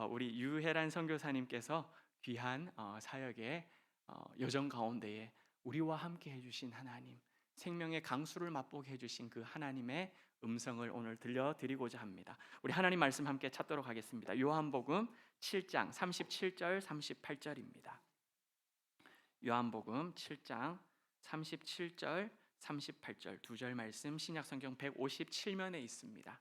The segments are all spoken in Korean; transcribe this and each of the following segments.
우리 유혜란 선교사님께서 귀한 사역의 여정 가운데에 우리와 함께 해주신 하나님, 생명의 강수를 맛보게 해주신 그 하나님의 음성을 오늘 들려드리고자 합니다. 우리 하나님 말씀 함께 찾도록 하겠습니다. 요한복음 7장 37절 38절입니다. 요한복음 7장 37절 38절 두 절 말씀 신약성경 157면에 있습니다.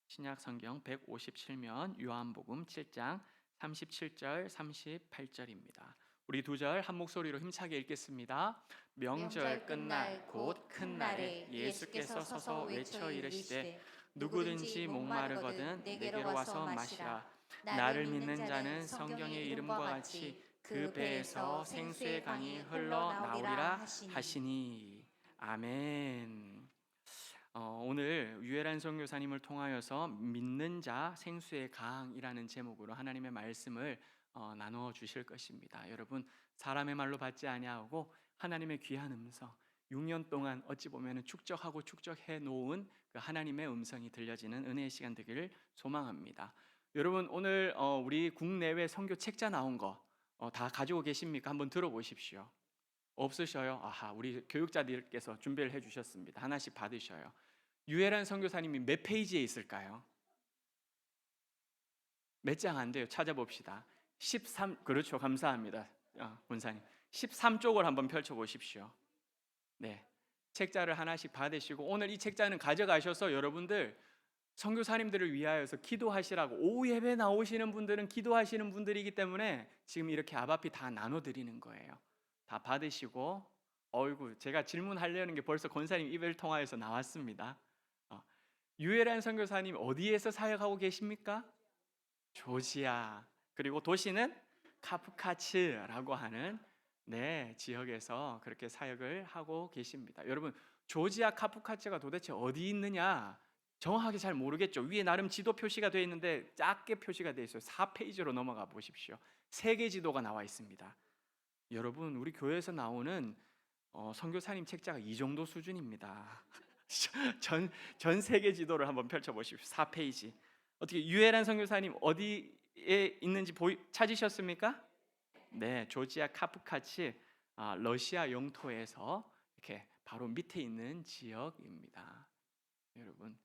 신약성경 157면 요한복음 7장 37절 38절입니다. 우리 두 절 한 목소리로 힘차게 읽겠습니다. 명절 끝날 곧 큰 날에 예수께서 서서 외쳐 이르시되 누구든지 목마르거든 내게로 와서 마시라. 나를 믿는 자는 성경의 이름과 같이 그 배에서 생수의 강이 흘러나오리라 하시니. 아멘. 오늘 유혜란 선교사님을 통하여서 믿는 자 생수의 강이라는 제목으로 하나님의 말씀을 나누어 주실 것입니다. 여러분, 사람의 말로 받지 아니하고 하나님의 귀한 음성, 6년 동안 어찌 보면 축적하고 축적해 놓은 그 하나님의 음성이 들려지는 은혜의 시간 되기를 소망합니다. 여러분, 오늘 우리 국내외 선교 책자 나온 거 다 가지고 계십니까? 한번 들어보십시오. 없으셔요? 아하, 우리 교육자들께서 준비를 해주셨습니다. 하나씩 받으셔요. 유혜란 선교사님이 몇 페이지에 있을까요? 몇 장 안 돼요. 찾아봅시다. 13, 그렇죠. 감사합니다. 권사님. 13쪽을 한번 펼쳐보십시오. 네, 책자를 하나씩 받으시고 오늘 이 책자는 가져가셔서 여러분들 선교사님들을 위하여서 기도하시라고, 오후 예배 나오시는 분들은 기도하시는 분들이기 때문에 지금 이렇게 앞앞이 다 나눠드리는 거예요. 다 받으시고, 어이구, 제가 질문하려는 게 벌써 권사님 입을 통하여서 나왔습니다. 유혜란 선교사님 어디에서 사역하고 계십니까? 조지아, 그리고 도시는 카프카츠라고 하는 지역에서 그렇게 사역을 하고 계십니다. 여러분, 조지아 카프카츠가 도대체 어디 있느냐 정확하게 잘 모르겠죠. 위에 나름 지도 표시가 되어 있는데 작게 표시가 되어 있어요. 4페이지로 넘어가 보십시오. 세계 지도가 나와 있습니다. 여러분, 우리 교회에서 나오는 선교사님 책자가 이 정도 수준입니다. 전 세계 지도를 한번 펼쳐보십시오. 4페이지. 어떻게 유혜란 선교사님 어디에 있는지 찾으셨습니까? 네, 조지아 카프카츠, 러시아 영토에서 이렇게 바로 밑에 있는 지역입니다. 여러분,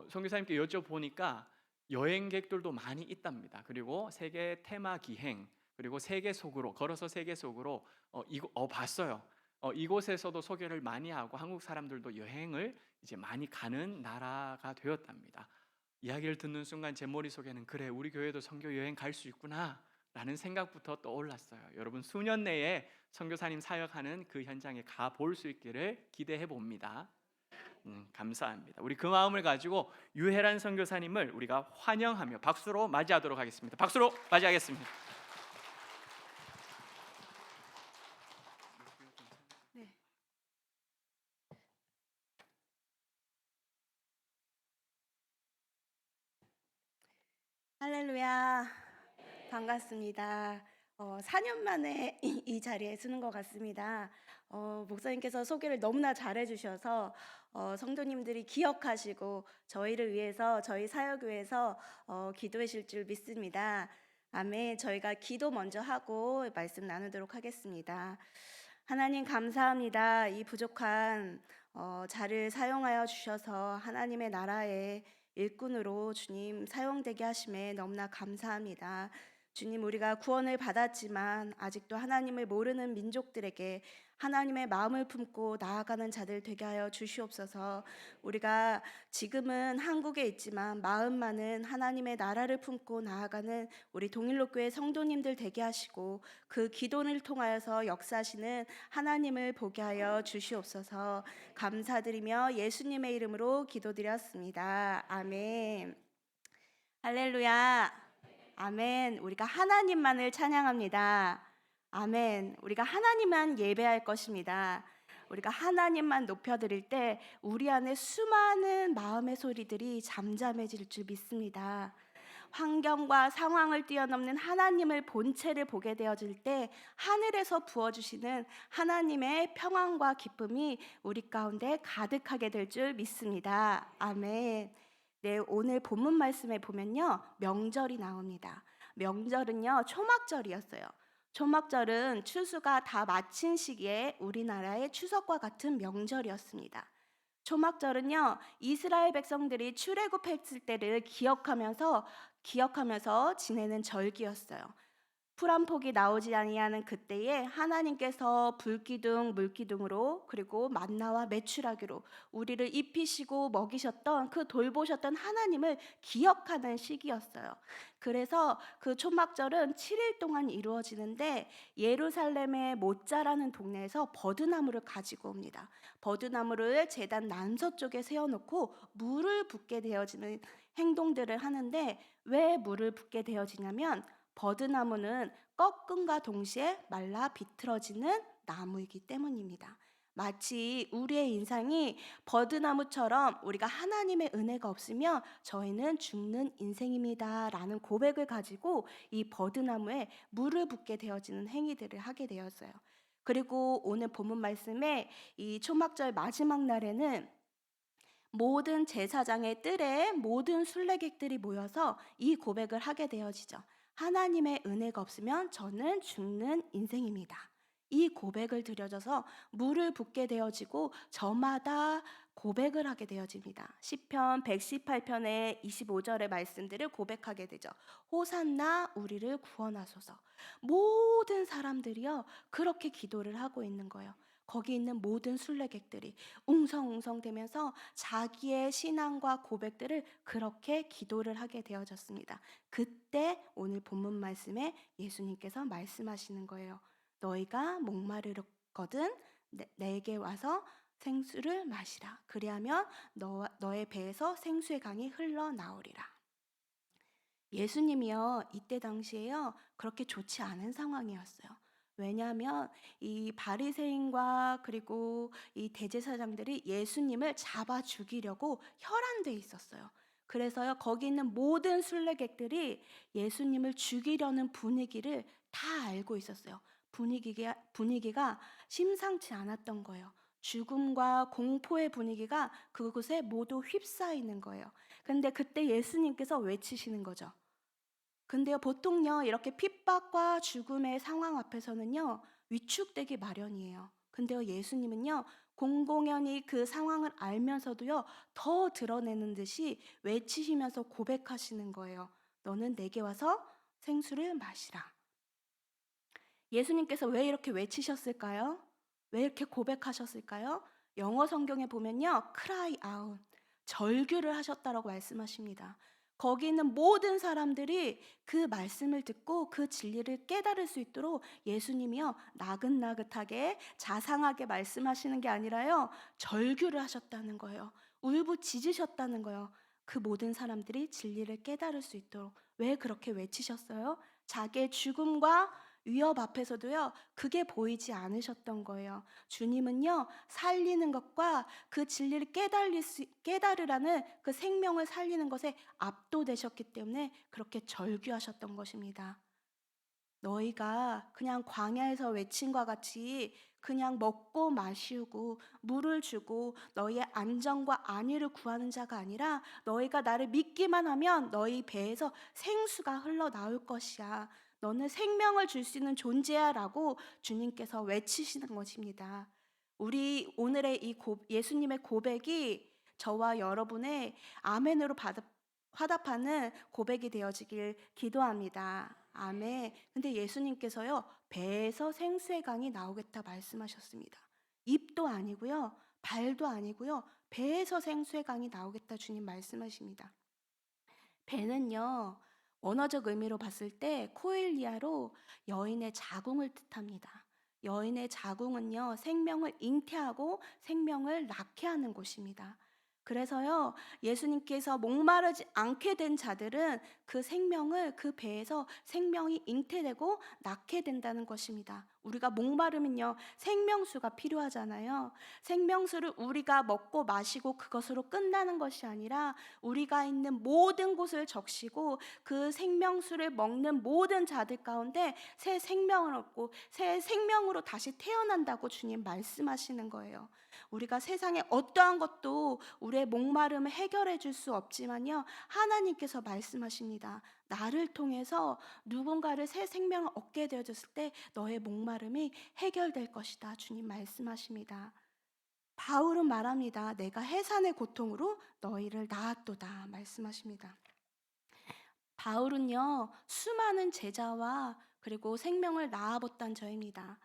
선교사님께 여쭤보니까 여행객들도 많이 있답니다. 그리고 세계 테마 기행, 그리고 세계 속으로 걸어서 세계 속으로 봤어요. 이곳에서도 소개를 많이 하고 한국 사람들도 여행을 이제 많이 가는 나라가 되었답니다. 이야기를 듣는 순간 제 머릿속에는 그래, 우리 교회도 선교 여행 갈 수 있구나 라는 생각부터 떠올랐어요. 여러분, 수년 내에 선교사님 사역하는 그 현장에 가 볼 수 있기를 기대해 봅니다. 감사합니다. 우리 그 마음을 가지고 유혜란 선교사님을 우리가 환영하며 박수로 맞이하도록 하겠습니다. 박수로 맞이하겠습니다. 네. 할렐루야. 반갑습니다. 4년 만에 이 자리에 서는 것 같습니다. 목사님께서 소개를 너무나 잘해주셔서 성도님들이 기억하시고 저희를 위해서, 저희 사역을 위해서 기도해 주실 줄 믿습니다. 아멘. 저희가 기도 먼저 하고 말씀 나누도록 하겠습니다. 하나님 감사합니다. 이 부족한 자를 사용하여 주셔서 하나님의 나라의 일꾼으로 주님 사용되게 하심에 너무나 감사합니다. 주님, 우리가 구원을 받았지만 아직도 하나님을 모르는 민족들에게 하나님의 마음을 품고 나아가는 자들 되게 하여 주시옵소서. 우리가 지금은 한국에 있지만 마음만은 하나님의 나라를 품고 나아가는 우리 동일로교회 성도님들 되게 하시고 그 기도를 통하여서 역사하시는 하나님을 보게 하여 주시옵소서. 감사드리며 예수님의 이름으로 기도드렸습니다. 아멘. 할렐루야. 아멘. 우리가 하나님만을 찬양합니다. 아멘. 우리가 하나님만 예배할 것입니다. 우리가 하나님만 높여드릴 때 우리 안에 수많은 마음의 소리들이 잠잠해질 줄 믿습니다. 환경과 상황을 뛰어넘는 하나님을 본체를 보게 되어질 때 하늘에서 부어주시는 하나님의 평안과 기쁨이 우리 가운데 가득하게 될 줄 믿습니다. 아멘. 네, 오늘 본문 말씀에 보면요, 명절이 나옵니다. 명절은요, 초막절이었어요. 초막절은 추수가 다 마친 시기에 우리나라의 추석과 같은 명절이었습니다. 초막절은요, 이스라엘 백성들이 출애굽했을 때를 기억하면서 지내는 절기였어요. 풀 한 폭이 나오지 아니하는 그때에 하나님께서 불기둥 물기둥으로 그리고 만나와 메추라기로 우리를 입히시고 먹이셨던 그 돌보셨던 하나님을 기억하는 시기였어요. 그래서 그 초막절은 7일 동안 이루어지는데 예루살렘의 모짜라는 동네에서 버드나무를 가지고 옵니다. 버드나무를 제단 남서쪽에 세워놓고 물을 붓게 되어지는 행동들을 하는데, 왜 물을 붓게 되어지냐면 버드나무는 꺾음과 동시에 말라 비틀어지는 나무이기 때문입니다. 마치 우리의 인생이 버드나무처럼 우리가 하나님의 은혜가 없으면 저희는 죽는 인생입니다 라는 고백을 가지고 이 버드나무에 물을 붓게 되어지는 행위들을 하게 되었어요. 그리고 오늘 본문 말씀에 이 초막절 마지막 날에는 모든 제사장의 뜰에 모든 순례객들이 모여서 이 고백을 하게 되어지죠. 하나님의 은혜가 없으면 저는 죽는 인생입니다. 이 고백을 드려져서 물을 붓게 되어지고 저마다 고백을 하게 되어집니다. 시편 118편의 25절의 말씀들을 고백하게 되죠. 호산나 우리를 구원하소서. 모든 사람들이요 그렇게 기도를 하고 있는 거예요. 거기 있는 모든 순례객들이 웅성웅성대면서 자기의 신앙과 고백들을 그렇게 기도를 하게 되어졌습니다. 그때 오늘 본문 말씀에 예수님께서 말씀하시는 거예요. 너희가 목마르거든 내게 와서 생수를 마시라. 그리하면 너의 배에서 생수의 강이 흘러나오리라. 예수님이요, 이때 당시에요, 그렇게 좋지 않은 상황이었어요. 왜냐하면 이 바리새인과 그리고 이 대제사장들이 예수님을 잡아 죽이려고 혈안돼 있었어요. 그래서요, 거기 있는 모든 순례객들이 예수님을 죽이려는 분위기를 다 알고 있었어요. 분위기가 심상치 않았던 거예요. 죽음과 공포의 분위기가 그곳에 모두 휩싸이는 거예요. 근데 그때 예수님께서 외치시는 거죠. 근데요, 보통요, 이렇게 핍박과 죽음의 상황 앞에서는요, 위축되기 마련이에요. 근데요, 예수님은요, 공공연히 그 상황을 알면서도요, 더 드러내는 듯이 외치시면서 고백하시는 거예요. 너는 내게 와서 생수를 마시라. 예수님께서 왜 이렇게 외치셨을까요? 왜 이렇게 고백하셨을까요? 영어 성경에 보면요, cry out, 절규를 하셨다라고 말씀하십니다. 거기 있는 모든 사람들이 그 말씀을 듣고 그 진리를 깨달을 수 있도록 예수님이요, 나긋나긋하게 자상하게 말씀하시는 게 아니라요, 절규를 하셨다는 거예요. 울부짖으셨다는 거예요. 그 모든 사람들이 진리를 깨달을 수 있도록. 왜 그렇게 외치셨어요? 자기의 죽음과 위협 앞에서도요, 그게 보이지 않으셨던 거예요. 주님은요, 살리는 것과 그 진리를 깨달으라는 그 생명을 살리는 것에 압도되셨기 때문에 그렇게 절규하셨던 것입니다. 너희가 그냥 광야에서 외친 것 같이 그냥 먹고 마시고 물을 주고 너희의 안정과 안위를 구하는 자가 아니라 너희가 나를 믿기만 하면 너희 배에서 생수가 흘러나올 것이야. 너는 생명을 줄 수 있는 존재야 라고 주님께서 외치시는 것입니다. 우리 오늘의 예수님의 고백이 저와 여러분의 아멘으로 화답하는 고백이 되어지길 기도합니다. 아멘. 근데 예수님께서요, 배에서 생수의 강이 나오겠다 말씀하셨습니다. 입도 아니고요, 발도 아니고요, 배에서 생수의 강이 나오겠다 주님 말씀하십니다. 배는요, 원어적 의미로 봤을 때 코일리아로 여인의 자궁을 뜻합니다. 여인의 자궁은요, 생명을 잉태하고 생명을 낳게 하는 곳입니다. 그래서요, 예수님께서 목마르지 않게 된 자들은 그 생명을 그 배에서 생명이 잉태되고 낳게 된다는 것입니다. 우리가 목마르면요, 생명수가 필요하잖아요. 생명수를 우리가 먹고 마시고 그것으로 끝나는 것이 아니라 우리가 있는 모든 곳을 적시고 그 생명수를 먹는 모든 자들 가운데 새 생명을 얻고 새 생명으로 다시 태어난다고 주님 말씀하시는 거예요. 우리가 세상에 어떠한 것도 우리의 목마름을 해결해 줄 수 없지만요, 하나님께서 말씀하십니다. 나를 통해서 누군가를 새 생명을 얻게 되어졌을 때 너의 목마름이 해결될 것이다. 주님 말씀하십니다. 바울은 말합니다. 내가 해산의 고통으로 너희를 낳았도다 말씀하십니다. 바울은요, 수많은 제자와 그리고 생명을 낳아봤던 저입니다.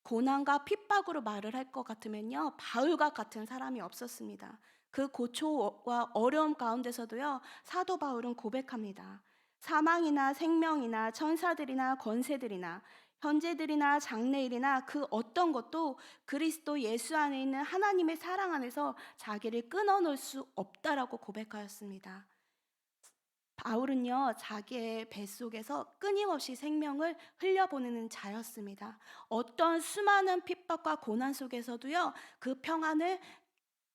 고난과 핍박으로 말을 할 것 같으면요, 바울과 같은 사람이 없었습니다. 그 고초와 어려움 가운데서도요, 사도 바울은 고백합니다. 사망이나 생명이나 천사들이나 권세들이나 현재들이나 장래일이나 그 어떤 것도 그리스도 예수 안에 있는 하나님의 사랑 안에서 자기를 끊어놓을 수 없다라고 고백하였습니다. 바울은요, 자기의 뱃속에서 끊임없이 생명을 흘려보내는 자였습니다. 어떤 수많은 핍박과 고난 속에서도요, 그 평안을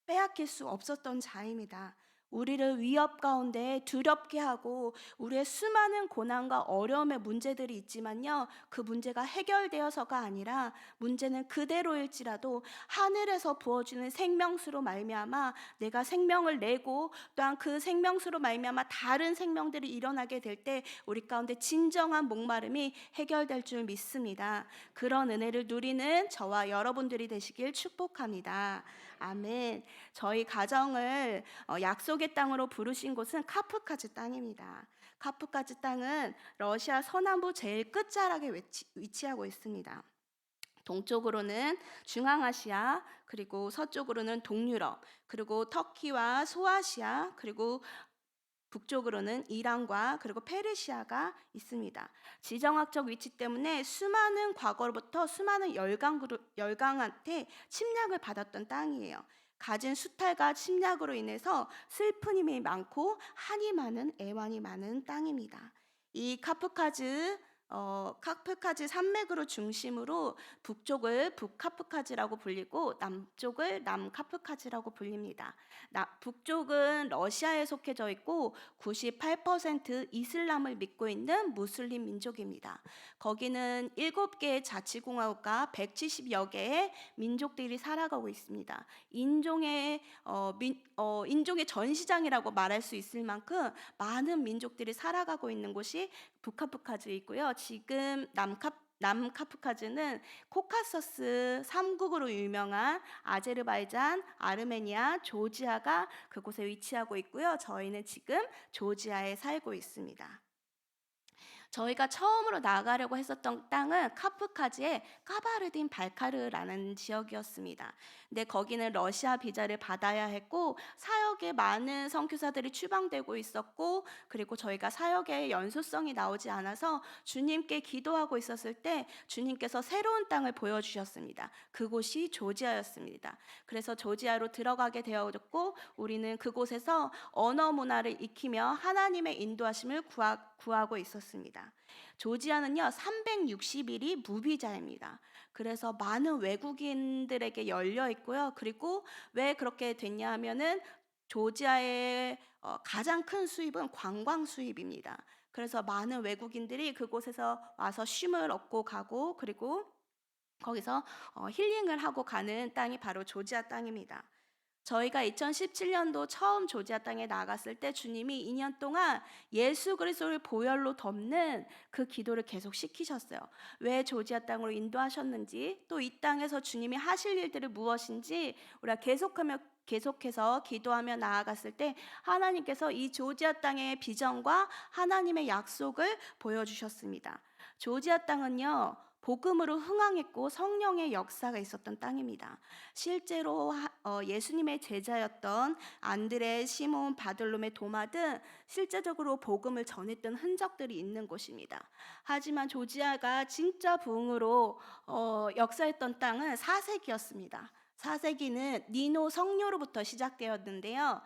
빼앗길 수 없었던 자입니다. 우리를 위협 가운데 두렵게 하고 우리의 수많은 고난과 어려움의 문제들이 있지만요, 그 문제가 해결되어서가 아니라 문제는 그대로일지라도 하늘에서 부어주는 생명수로 말미암아 내가 생명을 내고 또한 그 생명수로 말미암아 다른 생명들이 일어나게 될 때 우리 가운데 진정한 목마름이 해결될 줄 믿습니다. 그런 은혜를 누리는 저와 여러분들이 되시길 축복합니다. 아멘. 저희 가정을 약속의 땅으로 부르신 곳은 카프카즈 땅입니다. 카프카즈 땅은 러시아 서남부 제일 끝자락에 위치하고 있습니다. 동쪽으로는 중앙아시아, 그리고 서쪽으로는 동유럽, 그리고 터키와 소아시아, 그리고 북쪽으로는 이란과 그리고 페르시아가 있습니다. 지정학적 위치 때문에 수많은 과거로부터 수많은 열강한테 침략을 받았던 땅이에요. 가진 수탈과 침략으로 인해서 슬픔이 많고 한이 많은 애환이 많은 땅입니다. 이 카프카즈 산맥으로 중심으로 북쪽을 북카프카즈라고 불리고 남쪽을 남카프카즈라고 불립니다. 북쪽은 러시아에 속해져 있고 98% 이슬람을 믿고 있는 무슬림 민족입니다. 거기는 7개의 자치공화국과 170여 개의 민족들이 살아가고 있습니다. 인종의 전시장이라고 말할 수 있을 만큼 많은 민족들이 살아가고 있는 곳이 북카프카즈에 있고요. 지금 남카프카즈는 코카서스 3국으로 유명한 아제르바이잔, 아르메니아, 조지아가 그곳에 위치하고 있고요. 저희는 지금 조지아에 살고 있습니다. 저희가 처음으로 나가려고 했었던 땅은 카프카즈의 까바르딘 발카르라는 지역이었습니다. 근데 거기는 러시아 비자를 받아야 했고 사역에 많은 선교사들이 추방되고 있었고, 그리고 저희가 사역에 연소성이 나오지 않아서 주님께 기도하고 있었을 때 주님께서 새로운 땅을 보여주셨습니다. 그곳이 조지아였습니다. 그래서 조지아로 들어가게 되었고 우리는 그곳에서 언어 문화를 익히며 하나님의 인도하심을 구하고 있었습니다. 조지아는요 360일이 무비자입니다. 그래서 많은 외국인들에게 열려 있고요. 그리고 왜 그렇게 됐냐 하면은 조지아의 가장 큰 수입은 관광 수입입니다. 그래서 많은 외국인들이 그곳에서 와서 쉼을 얻고 가고, 그리고 거기서 힐링을 하고 가는 땅이 바로 조지아 땅입니다. 저희가 2017년도 처음 조지아 땅에 나갔을 때 주님이 2년 동안 예수 그리스도를 보혈로 덮는 그 기도를 계속 시키셨어요. 왜 조지아 땅으로 인도하셨는지, 또 이 땅에서 주님이 하실 일들이 무엇인지 우리가 계속해서 기도하며 나아갔을 때 하나님께서 이 조지아 땅의 비전과 하나님의 약속을 보여주셨습니다. 조지아 땅은요 복음으로 흥황했고 성령의 역사가 있었던 땅입니다. 실제로 예수님의 제자였던 안드레, 시몬, 바들롬의 도마 등 실제적으로 복음을 전했던 흔적들이 있는 곳입니다. 하지만 조지아가 진짜 부흥으로 역사했던 땅은 4세기였습니다. 4세기는 니노 성녀로부터 시작되었는데요.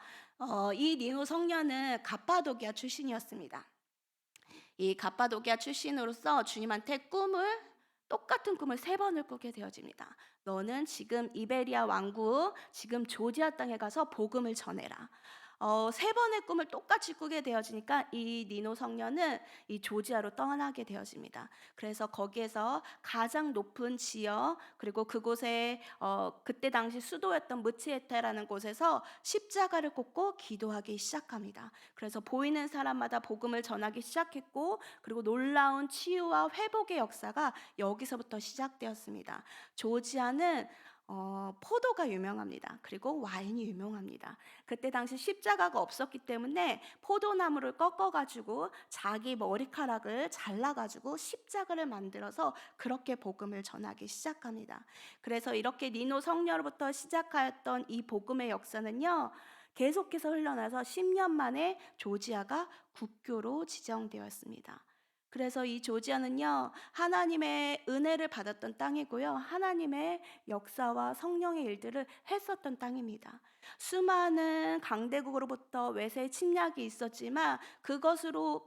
이 니노 성녀는 갑바도기아 출신이었습니다. 이 갑바도기아 출신으로서 주님한테 똑같은 꿈을 3번을 꾸게 되어집니다. 너는 지금 이베리아 왕국, 지금 조지아 땅에 가서 복음을 전해라. 세 번의 꿈을 똑같이 꾸게 되어지니까 이 니노 성녀는 이 조지아로 떠나게 되어집니다. 그래서 거기에서 가장 높은 지역, 그리고 그곳에 그때 당시 수도였던 무치에테라는 곳에서 십자가를 꽂고 기도하기 시작합니다. 그래서 보이는 사람마다 복음을 전하기 시작했고, 그리고 놀라운 치유와 회복의 역사가 여기서부터 시작되었습니다. 조지아는 포도가 유명합니다. 그리고 와인이 유명합니다. 그때 당시 십자가가 없었기 때문에 포도나무를 꺾어가지고 자기 머리카락을 잘라가지고 십자가를 만들어서 그렇게 복음을 전하기 시작합니다. 그래서 이렇게 니노 성녀로부터 시작하였던 이 복음의 역사는요, 계속해서 흘러나서 10년 만에 조지아가 국교로 지정되었습니다. 그래서 이 조지아는요, 하나님의 은혜를 받았던 땅이고요, 하나님의 역사와 성령의 일들을 했었던 땅입니다. 수많은 강대국으로부터 외세 침략이 있었지만 그것으로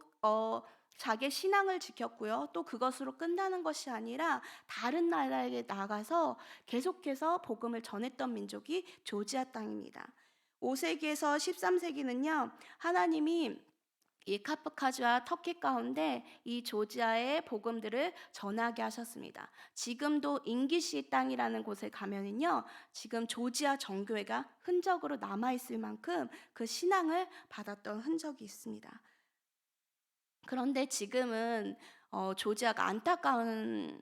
자기의 신앙을 지켰고요, 또 그것으로 끝나는 것이 아니라 다른 나라에 나가서 계속해서 복음을 전했던 민족이 조지아 땅입니다. 5세기에서 13세기는요, 하나님이 이 카프카즈와 터키 가운데 이 조지아의 복음들을 전하게 하셨습니다. 지금도 인기시 땅이라는 곳에 가면은요, 지금 조지아 정교회가 흔적으로 남아 있을 만큼 그 신앙을 받았던 흔적이 있습니다. 그런데 지금은 조지아가 안타까운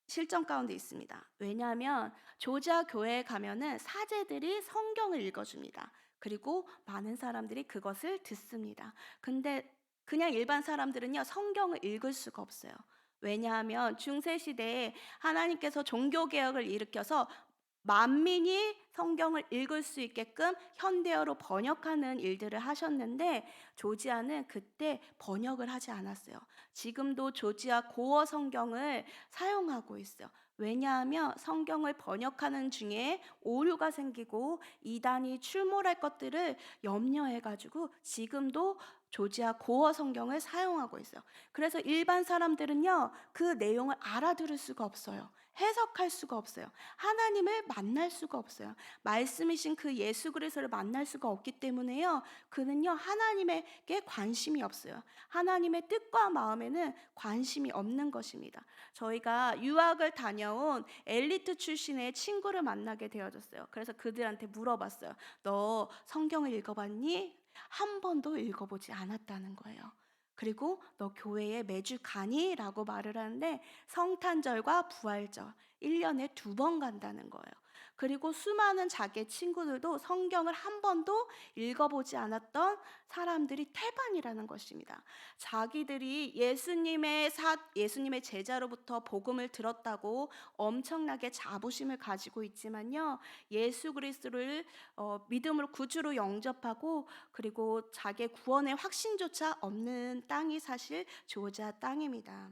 실정 가운데 있습니다. 왜냐하면 조지아 교회에 가면은 사제들이 성경을 읽어줍니다. 그리고 많은 사람들이 그것을 듣습니다. 근데 그냥 일반 사람들은요, 성경을 읽을 수가 없어요. 왜냐하면 중세 시대에 하나님께서 종교 개혁을 일으켜서 만민이 성경을 읽을 수 있게끔 현대어로 번역하는 일들을 하셨는데, 조지아는 그때 번역을 하지 않았어요. 지금도 조지아 고어 성경을 사용하고 있어요. 왜냐하면 성경을 번역하는 중에 오류가 생기고 이단이 출몰할 것들을 염려해가지고 지금도 조지아 고어 성경을 사용하고 있어요. 그래서 일반 사람들은요, 그 내용을 알아들을 수가 없어요. 해석할 수가 없어요. 하나님을 만날 수가 없어요. 말씀이신 그 예수 그리스도를 만날 수가 없기 때문에요, 그는요, 하나님에게 관심이 없어요. 하나님의 뜻과 마음에는 관심이 없는 것입니다. 저희가 유학을 다녀온 엘리트 출신의 친구를 만나게 되어졌어요. 그래서 그들한테 물어봤어요. 너 성경을 읽어봤니? 한 번도 읽어보지 않았다는 거예요. 그리고 너 교회에 매주 가니? 라고 말을 하는데, 성탄절과 부활절 1년에 2번 간다는 거예요. 그리고 수많은 자기 친구들도 성경을 한 번도 읽어보지 않았던 사람들이 태반이라는 것입니다. 자기들이 예수님의 제자로부터 복음을 들었다고 엄청나게 자부심을 가지고 있지만요, 예수 그리스도를 믿음으로 구주로 영접하고 그리고 자기의 구원의 확신조차 없는 땅이 사실 조지아 땅입니다.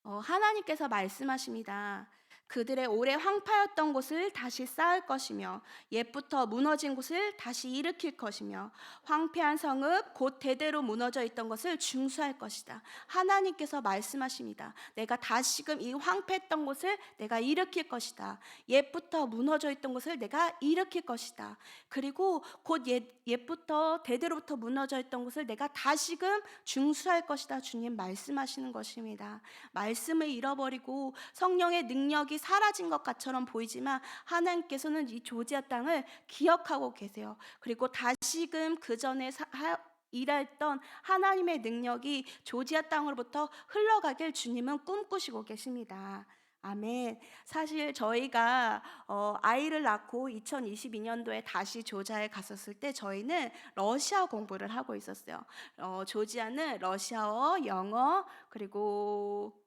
하나님께서 말씀하십니다. 그들의 오래 황파였던 곳을 다시 쌓을 것이며 옛부터 무너진 곳을 다시 일으킬 것이며 황폐한 성읍 곧 대대로 무너져 있던 것을 중수할 것이다. 하나님께서 말씀하십니다. 내가 다시금 이 황폐했던 곳을 내가 일으킬 것이다. 옛부터 무너져 있던 곳을 내가 일으킬 것이다. 그리고 곧 옛부터 대대로부터 무너져 있던 곳을 내가 다시금 중수할 것이다. 주님 말씀하시는 것입니다. 말씀을 잃어버리고 성령의 능력이 사라진 것처럼 보이지만 하나님께서는 이 조지아 땅을 기억하고 계세요. 그리고 다시금 그 전에 일했던 하나님의 능력이 조지아 땅으로부터 흘러가길 주님은 꿈꾸시고 계십니다. 아멘. 사실 저희가 아이를 낳고 2022년도에 다시 조지아에 갔었을 때 저희는 러시아 공부를 하고 있었어요. 조지아는 러시아어, 영어, 그리고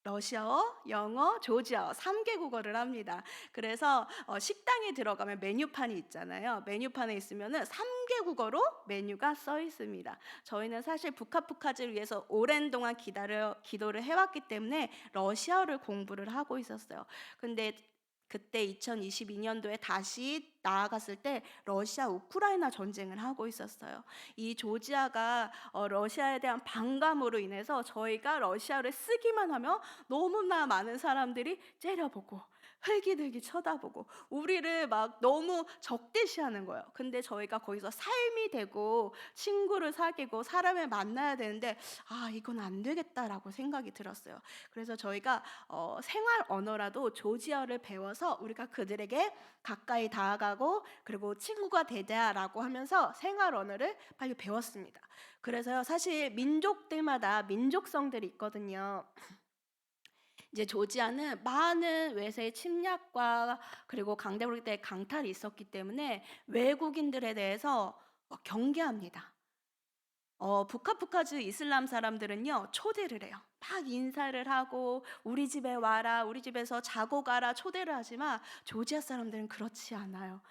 러시아어, 영어, 조지아어 3개 국어를 합니다. 그래서 식당에 들어가면 메뉴판이 있잖아요. 메뉴판에 있으면은 3개 국어로 메뉴가 써 있습니다. 저희는 사실 북카프카즈를 위해서 오랜 동안 기도를 해왔기 때문에 러시아어를 공부를 하고 있었어요. 근데 그때 2022년도에 다시 나아갔을 때 러시아 우크라이나 전쟁을 하고 있었어요. 이 조지아가 러시아에 대한 반감으로 인해서 저희가 러시아를 쓰기만 하면 너무나 많은 사람들이 째려보고 흘기들기 쳐다보고 우리를 막 너무 적대시하는 거예요. 근데 저희가 거기서 삶이 되고 친구를 사귀고 사람을 만나야 되는데 이건 안 되겠다라고 생각이 들었어요. 그래서 저희가 생활 언어라도 조지아어를 배워서 우리가 그들에게 가까이 다가가고 그리고 친구가 되자라고 하면서 생활 언어를 빨리 배웠습니다. 그래서요, 사실 민족들마다 민족성들이 있거든요. 이제 조지아는 많은 외세의 침략과 그리고 강대국 때 강탈이 있었기 때문에 외국인들에 대해서 경계합니다. 부카푸카즈 이슬람 사람들은요, 초대를 해요. 막 인사를 하고 우리 집에 와라, 우리 집에서 자고 가라 초대를 하지만 조지아 사람들은 그렇지 않아요.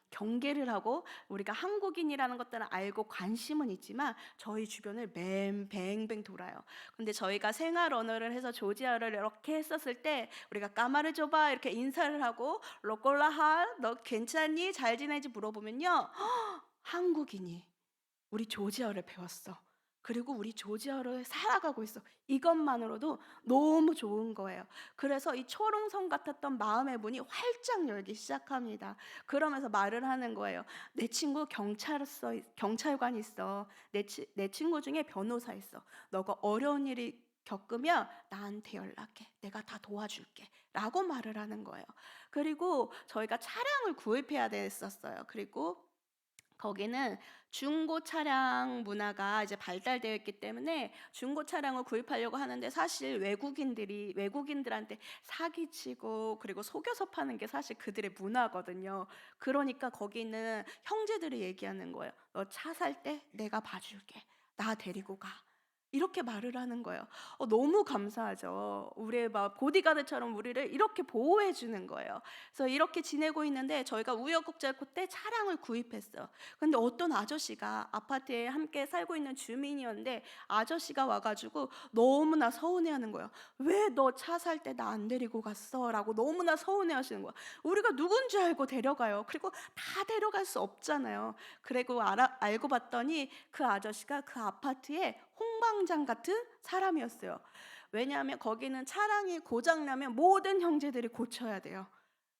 경계를 하고 우리가 한국인이라는 것들은 알고 관심은 있지만 저희 주변을 뱅뱅 돌아요. 근데 저희가 생활 언어를 해서 조지아어를 이렇게 했었을 때 우리가 까마를 줘봐 이렇게 인사를 하고 로꼴라할 너 괜찮니? 잘 지내지 물어보면요, 한국인이 우리 조지아어를 배웠어. 그리고 우리 조지아어를 살아가고 있어. 이것만으로도 너무 좋은 거예요. 그래서 이 초롱성 같았던 마음의 문이 활짝 열기 시작합니다. 그러면서 말을 하는 거예요. 내 친구 경찰관 있어. 내 친구 중에 변호사 있어. 너가 어려운 일이 겪으면 나한테 연락해. 내가 다 도와줄게. 라고 말을 하는 거예요. 그리고 저희가 차량을 구입해야 됐었어요. 그리고 거기는 중고 차량 문화가 이제 발달되어 있기 때문에 중고 차량을 구입하려고 하는데 사실 외국인들한테 사기치고 그리고 속여서 파는 게 사실 그들의 문화거든요. 그러니까 거기는 형제들이 얘기하는 거예요. 너 차 살 때 내가 봐줄게. 나 데리고 가. 이렇게 말을 하는 거예요. 너무 감사하죠. 우리의 막 보디가드처럼 우리를 이렇게 보호해 주는 거예요. 그래서 이렇게 지내고 있는데 저희가 우여곡절 끝에 차량을 구입했어요. 근데 어떤 아저씨가 아파트에 함께 살고 있는 주민이었는데 아저씨가 와가지고 너무나 서운해하는 거예요. 왜 너 차 살 때 나 안 데리고 갔어? 라고 너무나 서운해하시는 거예요. 우리가 누군지 알고 데려가요. 그리고 다 데려갈 수 없잖아요. 그리고 알고 봤더니 그 아저씨가 그 아파트에 홍방장 같은 사람이었어요. 왜냐하면 거기는 차량이 고장나면 모든 형제들이 고쳐야 돼요.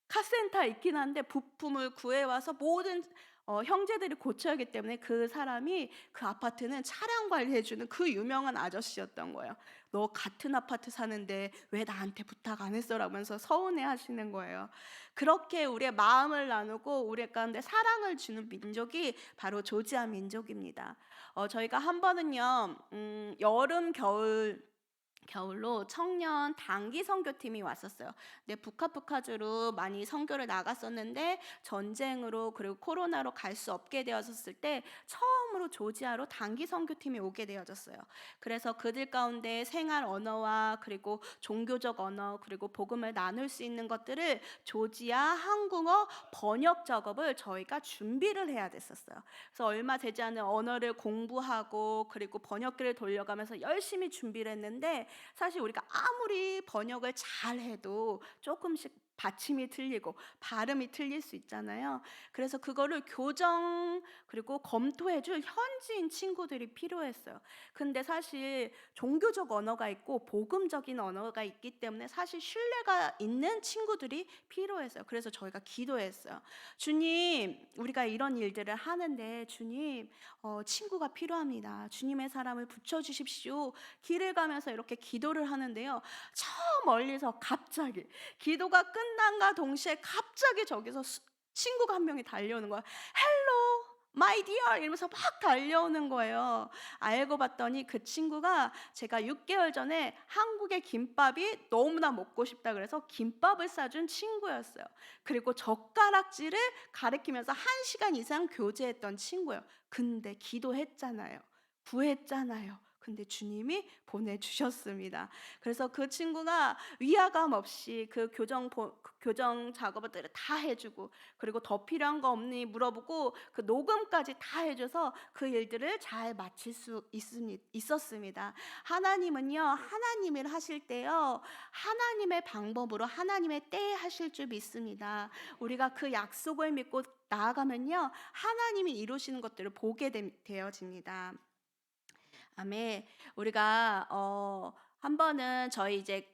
카센터 있긴 한데 부품을 구해와서 모든 형제들이 고쳐야 하기 때문에 그 사람이 그 아파트는 차량 관리해주는 그 유명한 아저씨였던 거예요. 너 같은 아파트 사는데 왜 나한테 부탁 안 했어? 라면서 서운해 하시는 거예요. 그렇게 우리의 마음을 나누고 우리 가운데 사랑을 주는 민족이 바로 조지아 민족입니다. 저희가 한 번은요, 여름, 겨울로 청년 단기 선교팀이 왔었어요. 근데 부카푸카주로 많이 선교를 나갔었는데 전쟁으로 그리고 코로나로 갈 수 없게 되었을 때 처음으로 조지아로 단기 선교팀이 오게 되어졌어요. 그래서 그들 가운데 생활 언어와 그리고 종교적 언어 그리고 복음을 나눌 수 있는 것들을 조지아 한국어 번역 작업을 저희가 준비를 해야 됐었어요. 그래서 얼마 되지 않은 언어를 공부하고 그리고 번역기를 돌려가면서 열심히 준비를 했는데 사실 우리가 아무리 번역을 잘 해도 조금씩 받침이 틀리고 발음이 틀릴 수 있잖아요. 그래서 그거를 교정 그리고 검토해 줄 현지인 친구들이 필요했어요. 근데 사실 종교적 언어가 있고 복음적인 언어가 있기 때문에 사실 신뢰가 있는 친구들이 필요했어요. 그래서 저희가 기도했어요. 주님, 우리가 이런 일들을 하는데 주님, 친구가 필요합니다. 주님의 사람을 붙여주십시오. 길을 가면서 이렇게 기도를 하는데요. 저 멀리서 갑자기 기도가 끝난과 동시에 갑자기 저기서 친구가 한 명이 달려오는 거야. 헬로 마이 디어 이러면서 막 달려오는 거예요. 알고 봤더니 그 친구가 제가 6개월 전에 한국의 김밥이 너무나 먹고 싶다 그래서 김밥을 싸준 친구였어요. 그리고 젓가락질을 가리키면서 1시간 이상 교제했던 친구예요. 근데 기도했잖아요. 구했잖아요. 근데 주님이 보내주셨습니다. 그래서 그 친구가 위화감 없이 그 교정 작업들을 다 해주고 그리고 더 필요한 거 없니 물어보고 그 녹음까지 다 해줘서 그 일들을 잘 마칠 수 있었습니다. 하나님은요, 하나님을 하실 때요, 하나님의 방법으로 하나님의 때에 하실 줄 믿습니다. 우리가 그 약속을 믿고 나아가면요, 하나님이 이루시는 것들을 보게 되어집니다. 아멘. 우리가 한 번은 저희 이제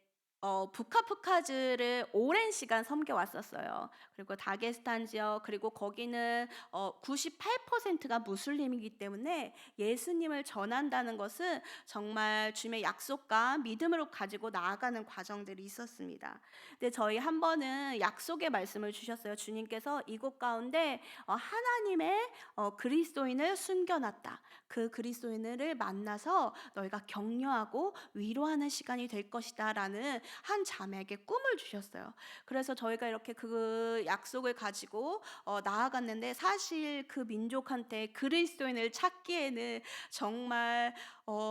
부카푸카즈를 오랜 시간 섬겨 왔었어요. 그리고 다게스탄 지역, 그리고 거기는 98%가 무슬림이기 때문에 예수님을 전한다는 것은 정말 주님의 약속과 믿음으로 가지고 나아가는 과정들이 있었습니다. 근데 저희 한 번은 약속의 말씀을 주셨어요. 주님께서 이곳 가운데 하나님의 그리스도인을 숨겨놨다. 그 그리스도인을 만나서 너희가 격려하고 위로하는 시간이 될 것이다 라는 한 자매에게 꿈을 주셨어요. 그래서 저희가 이렇게 그 약속을 가지고 나아갔는데, 사실 그 민족한테 그리스도인을 찾기에는 정말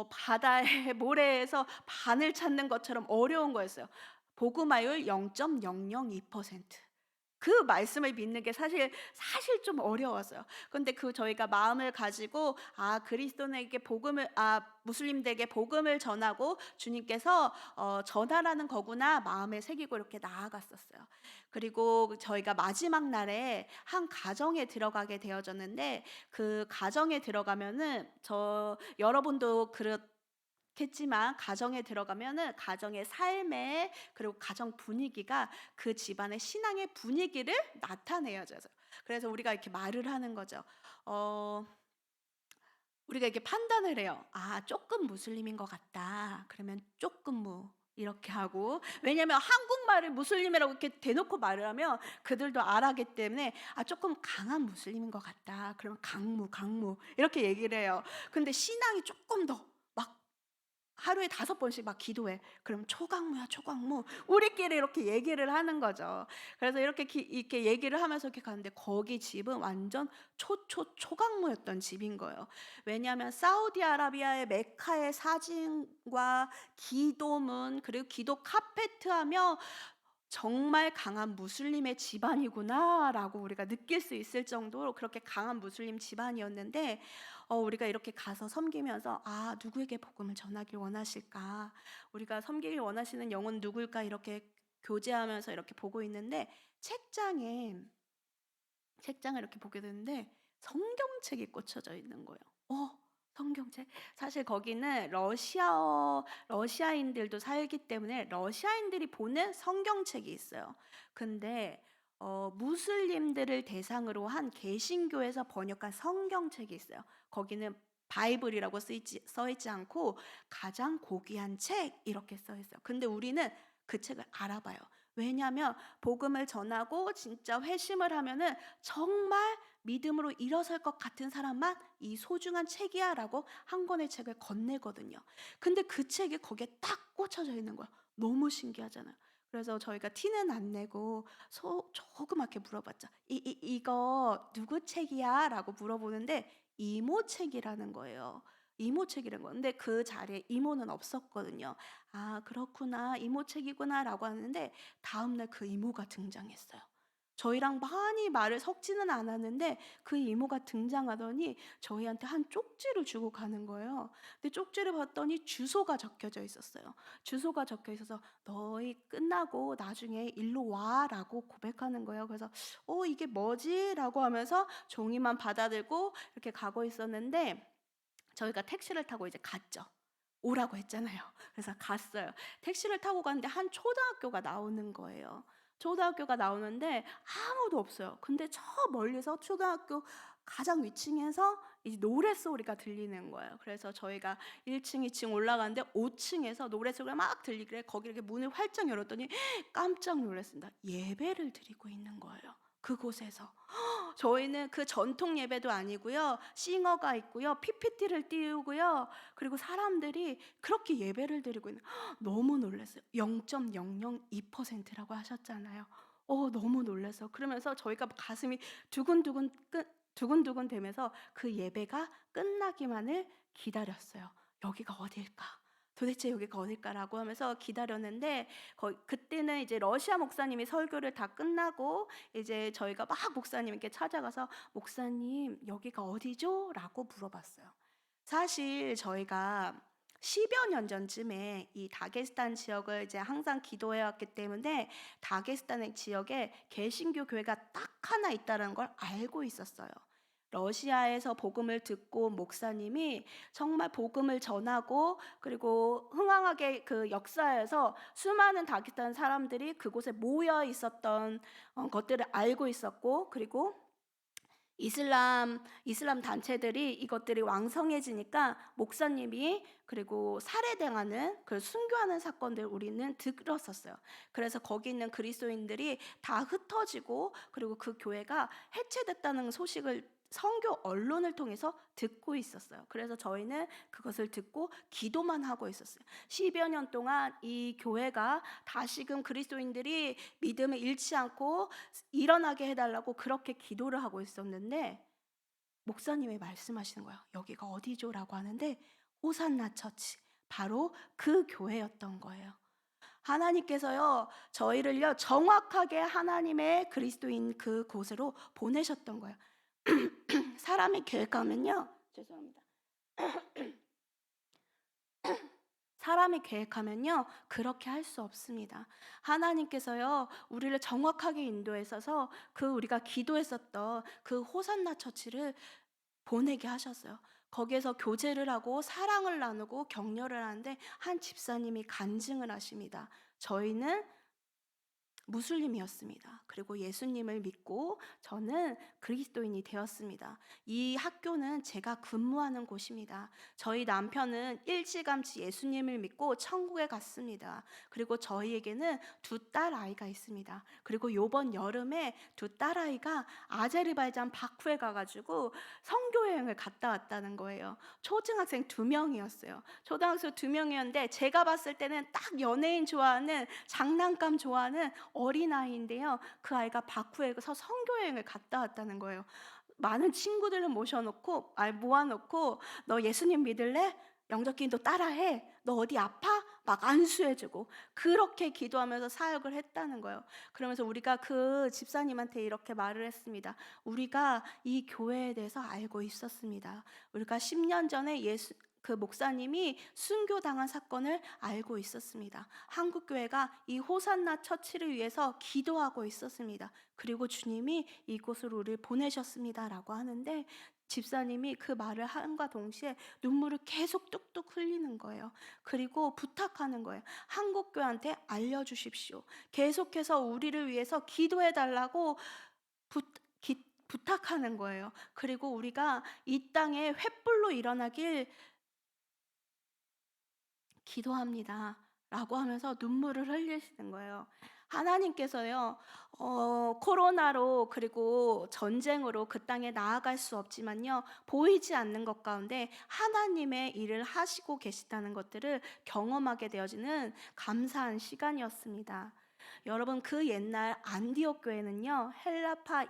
바다의 모래에서 반을 찾는 것처럼 어려운 거였어요. 복음화율 0.002%. 그 말씀을 믿는 게 사실 좀 어려웠어요. 근데 그 저희가 마음을 가지고 그리스도인에게 무슬림들에게 복음을 전하고 주님께서 전하라는 거구나 마음에 새기고 이렇게 나아갔었어요. 그리고 저희가 마지막 날에 한 가정에 들어가게 되어졌는데, 그 가정에 들어가면은 여러분도 겠지만 가정에 들어가면은 가정의 삶에, 그리고 가정 분위기가 그 집안의 신앙의 분위기를 나타내요. 그래서 우리가 이렇게 말을 하는 거죠. 우리가 이렇게 판단을 해요. 조금 무슬림인 것 같다. 그러면 조금 이렇게 하고, 왜냐면 한국말을 무슬림이라고 이렇게 대놓고 말을 하면 그들도 알아기 때문에 조금 강한 무슬림인 것 같다. 그러면 강무 이렇게 얘기를 해요. 근데 신앙이 조금 더 막 하루에 5번씩 막 기도해. 그럼 초강무야, 초강무. 우리끼리 이렇게 얘기를 하는 거죠. 그래서 이렇게 얘기를 하면서 이렇게 가는데, 거기 집은 완전 초강무였던 집인 거예요. 왜냐하면 사우디아라비아의 메카의 사진과 기도문, 그리고 기도 카페트 하며 정말 강한 무슬림의 집안이구나라고 우리가 느낄 수 있을 정도로 그렇게 강한 무슬림 집안이었는데, 우리가 이렇게 가서 섬기면서 누구에게 복음을 전하길 원하실까? 우리가 섬기길 원하시는 영혼 누굴까? 이렇게 교제하면서 이렇게 보고 있는데, 책장을 이렇게 보게 되는데 성경책이 꽂혀져 있는 거예요. 성경책. 사실 거기는 러시아인들도 살기 때문에 러시아인들이 보는 성경책이 있어요. 근데 무슬림들을 대상으로 한 개신교에서 번역한 성경책이 있어요. 거기는 바이블이라고 써 있지 않고 가장 고귀한 책 이렇게 써 있어요. 근데 우리는 그 책을 알아봐요. 왜냐하면 복음을 전하고 진짜 회심을 하면은 정말 믿음으로 일어설 것 같은 사람만 이 소중한 책이야 라고 한 권의 책을 건네거든요. 근데 그 책이 거기에 딱 꽂혀져 있는 거야. 너무 신기하잖아요. 그래서 저희가 티는 안 내고 조그맣게 물어봤죠. 이거 누구 책이야? 라고 물어보는데 이모 책이라는 거예요. 이모 책이라는 건데, 그 자리에 이모는 없었거든요. 그렇구나, 이모 책이구나 라고 하는데, 다음날 그 이모가 등장했어요. 저희랑 많이 말을 섞지는 않았는데 그 이모가 등장하더니 저희한테 한 쪽지를 주고 가는 거예요. 근데 쪽지를 봤더니 주소가 적혀져 있었어요. 주소가 적혀 있어서 너희 끝나고 나중에 일로 와라고 고백하는 거예요. 그래서 이게 뭐지? 라고 하면서 종이만 받아들고 이렇게 가고 있었는데, 저희가 택시를 타고 이제 갔죠. 오라고 했잖아요. 그래서 갔어요. 택시를 타고 갔는데 한 초등학교가 나오는 거예요. 초등학교가 나오는데 아무도 없어요. 근데 저 멀리서 초등학교 가장 위층에서 이제 노랫소리가 들리는 거예요. 그래서 저희가 1층, 2층 올라가는데 5층에서 노랫소리가 막 들리길래 거기 이렇게 문을 활짝 열었더니 깜짝 놀랐습니다. 예배를 드리고 있는 거예요. 그곳에서. 저희는 그 전통 예배도 아니고요. 싱어가 있고요. PPT를 띄우고요. 그리고 사람들이 그렇게 예배를 드리고 있는, 너무 놀랐어요. 0.002%라고 하셨잖아요. 너무 놀라서, 그러면서 저희가 가슴이 두근두근 되면서 그 예배가 끝나기만을 기다렸어요. 여기가 어딜까? 도대체 여기가 어딜까라고 하면서 기다렸는데, 그때는 이제 러시아 목사님이 설교를 다 끝나고 이제 저희가 막 목사님께 찾아가서 목사님 여기가 어디죠? 라고 물어봤어요. 사실 저희가 10여 년 전쯤에 이 다게스탄 지역을 이제 항상 기도해 왔기 때문에 다게스탄의 지역에 개신교 교회가 딱 하나 있다는 걸 알고 있었어요. 러시아에서 복음을 듣고 목사님이 정말 복음을 전하고 그리고 흥황하게 그 역사에서 수많은 다기탄 사람들이 그곳에 모여 있었던 것들을 알고 있었고, 그리고 이슬람 단체들이 이것들이 왕성해지니까 목사님이 그리고 살해당하는 그 순교하는 사건들 우리는 들었었어요. 그래서 거기 있는 그리스도인들이 다 흩어지고 그리고 그 교회가 해체됐다는 소식을 선교 언론을 통해서 듣고 있었어요. 그래서 저희는 그것을 듣고 기도만 하고 있었어요. 10여 년 동안 이 교회가 다시금 그리스도인들이 믿음을 잃지 않고 일어나게 해달라고 그렇게 기도를 하고 있었는데, 목사님이 말씀하시는 거예요. 여기가 어디죠? 라고 하는데 호산나 처치, 바로 그 교회였던 거예요. 하나님께서요, 저희를요 정확하게 하나님의 그리스도인 그 곳으로 보내셨던 거예요. 사람이 계획하면요, 죄송합니다. 사람이 계획하면요 그렇게 할 수 없습니다. 하나님께서요 우리를 정확하게 인도하셔서 그 우리가 기도했었던 그 호산나 처치를 보내게 하셨어요. 거기에서 교제를 하고 사랑을 나누고 격려를 하는데 한 집사님이 간증을 하십니다. 저희는 무슬림이었습니다. 그리고 예수님을 믿고 저는 그리스도인이 되었습니다. 이 학교는 제가 근무하는 곳입니다. 저희 남편은 일찌감치 예수님을 믿고 천국에 갔습니다. 그리고 저희에게는 두 딸 아이가 있습니다. 그리고 이번 여름에 두 딸 아이가 아제르바이잔 바쿠에 가가지고 선교여행을 갔다 왔다는 거예요. 초등학생 2명이었어요. 초등학생 2명이었는데 제가 봤을 때는 딱 연예인 좋아하는, 장난감 좋아하는 어린아이인데요. 그 아이가 바쿠에서 선교여행을 갔다 왔다는 거예요. 많은 친구들을 모아놓고 너 예수님 믿을래? 영적기도 따라해. 너 어디 아파? 막 안수해주고 그렇게 기도하면서 사역을 했다는 거예요. 그러면서 우리가 그 집사님한테 이렇게 말을 했습니다. 우리가 이 교회에 대해서 알고 있었습니다. 우리가 10년 전에 그 목사님이 순교당한 사건을 알고 있었습니다. 한국교회가 이 호산나 처치를 위해서 기도하고 있었습니다. 그리고 주님이 이곳으로 우리를 보내셨습니다 라고 하는데, 집사님이 그 말을 함과 동시에 눈물을 계속 뚝뚝 흘리는 거예요. 그리고 부탁하는 거예요. 한국교회한테 알려주십시오. 계속해서 우리를 위해서 기도해달라고 부탁하는 거예요. 그리고 우리가 이 땅에 횃불로 일어나길 기도합니다 라고 하면서 눈물을 흘리시는 거예요. 하나님께서요 코로나로 그리고 전쟁으로 그 땅에 나아갈 수 없지만요 보이지 않는 것 가운데 하나님의 일을 하시고 계시다는 것들을 경험하게 되어지는 감사한 시간이었습니다. 여러분, 그 옛날 안디옥 교회는요 헬라파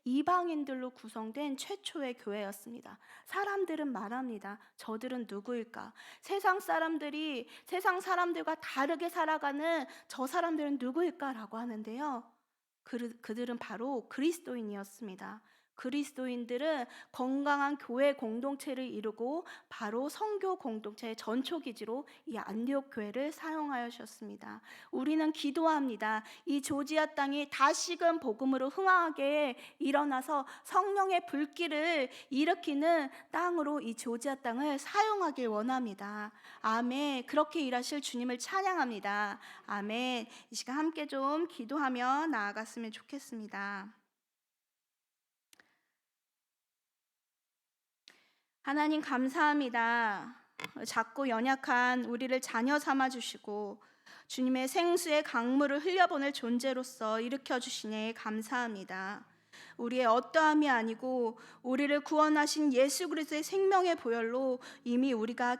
이방인들로 구성된 최초의 교회였습니다. 사람들은 말합니다. 저들은 누구일까? 세상 사람들과 다르게 살아가는 저 사람들은 누구일까라고 하는데요, 그들은 바로 그리스도인이었습니다. 그리스도인들은 건강한 교회 공동체를 이루고 바로 선교 공동체의 전초기지로 이 안디옥 교회를 사용하셨습니다. 우리는 기도합니다. 이 조지아 땅이 다시금 복음으로 흥황하게 일어나서 성령의 불길을 일으키는 땅으로 이 조지아 땅을 사용하길 원합니다. 아멘. 그렇게 일하실 주님을 찬양합니다. 아멘. 이 시간 함께 좀 기도하며 나아갔으면 좋겠습니다. 하나님 감사합니다. 작고 연약한 우리를 자녀 삼아 주시고 주님의 생수의 강물을 흘려보낼 존재로서 일으켜 주시네 감사합니다. 우리의 어떠함이 아니고 우리를 구원하신 예수 그리스도의 생명의 보혈로 이미 우리가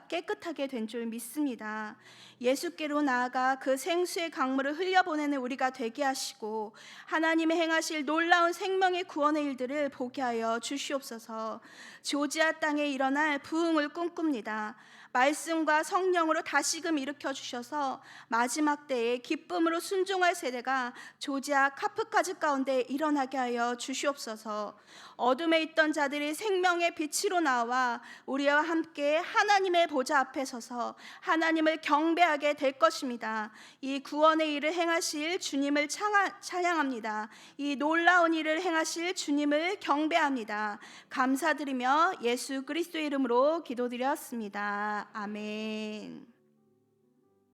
깨끗하게 된 줄 믿습니다. 예수께로 나아가 그 생수의 강물을 흘려보내는 우리가 되게 하시고 하나님의 행하실 놀라운 생명의 구원의 일들을 보게 하여 주시옵소서. 조지아 땅에 일어날 부흥을 꿈꿉니다. 말씀과 성령으로 다시금 일으켜 주셔서 마지막 때에 기쁨으로 순종할 세대가 조지아 카프카즈 가운데 일어나게 하여 주시옵소서. 어둠에 있던 자들이 생명의 빛으로 나와 우리와 함께 하나님의 보좌 앞에 서서 하나님을 경배하게 될 것입니다. 이 구원의 일을 행하실 주님을 찬양합니다. 이 놀라운 일을 행하실 주님을 경배합니다. 감사드리며 예수 그리스도의 이름으로 기도드렸습니다. 아멘.